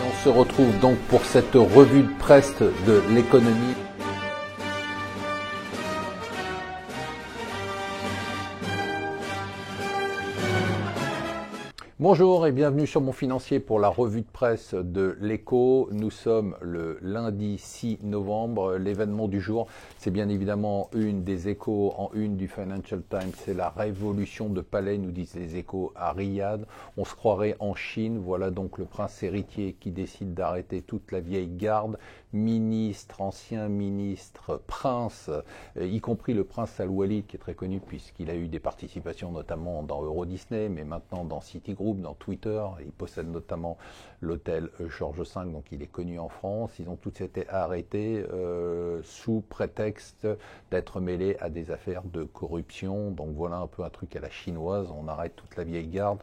On se retrouve donc pour cette revue de presse de l'économie. Bonjour et bienvenue sur Mon Financier pour la revue de presse de l'Écho. Nous sommes le lundi 6 novembre. L'événement du jour, c'est bien évidemment une des Échos en une du Financial Times. C'est la révolution de palais, nous disent les Échos, à Riyad. On se croirait en Chine. Voilà donc le prince héritier qui décide d'arrêter toute la vieille garde. Ministre, ancien ministre, prince, y compris le prince Al-Walid qui est très connu puisqu'il a eu des participations notamment dans Euro Disney, mais maintenant dans Citigroup, dans Twitter. Il possède notamment l'hôtel Georges V, donc il est connu en France. Ils ont tous été arrêtés sous prétexte d'être mêlés à des affaires de corruption. Donc voilà un peu un truc à la chinoise, on arrête toute la vieille garde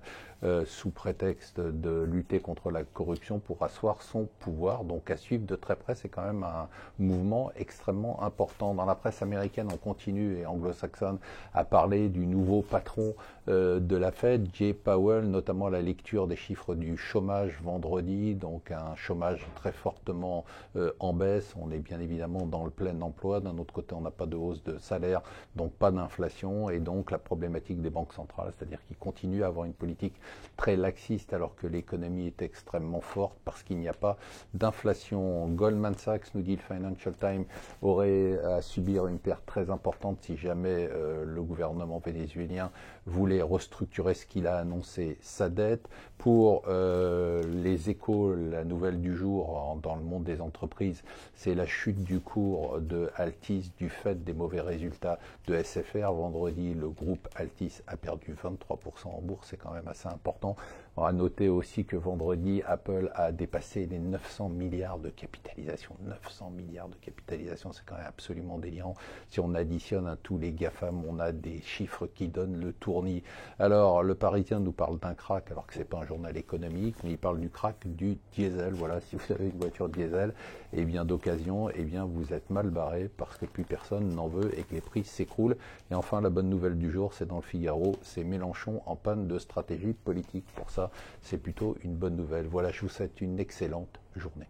sous prétexte de lutter contre la corruption pour asseoir son pouvoir. Donc à suivre de très près, c'est quand même un mouvement extrêmement important. Dans la presse américaine, on continue, et anglo-saxonne, à parler du nouveau patron de la Fed, Jay Powell, notamment la lecture des chiffres du chômage vendredi, donc un chômage très fortement en baisse. On est bien évidemment dans le plein emploi. D'un autre côté, on n'a pas de hausse de salaire, donc pas d'inflation, et donc la problématique des banques centrales, c'est-à-dire qu'ils continuent à avoir une politique très laxiste alors que l'économie est extrêmement forte parce qu'il n'y a pas d'inflation. Goldman Sachs, nous dit le Financial Times, aurait à subir une perte très importante si jamais le gouvernement vénézuélien voulait restructurer ce qu'il a annoncé, sa dette. Pour les Échos, la nouvelle du jour dans le monde des entreprises, c'est la chute du cours de Altis du fait des mauvais résultats de SFR. Vendredi, le groupe Altis a perdu 23% en bourse, c'est quand même assez important. On va noter aussi que vendredi, Apple a dépassé les 900 milliards de capitalisation. 900 milliards de capitalisation, c'est quand même absolument délirant. Si on additionne à tous les GAFAM, on a des chiffres qui donnent le tournis. Alors, le Parisien nous parle d'un crack, alors que c'est pas un journal économique, mais il parle du crack du diesel. Voilà, si vous avez une voiture diesel, et bien d'occasion, et bien vous êtes mal barré parce que plus personne n'en veut et que les prix s'écroulent. Et enfin, la bonne nouvelle du jour, c'est dans le Figaro, c'est Mélenchon en panne de stratégie politique. Pour ça, c'est plutôt une bonne nouvelle. Voilà, je vous souhaite une excellente journée.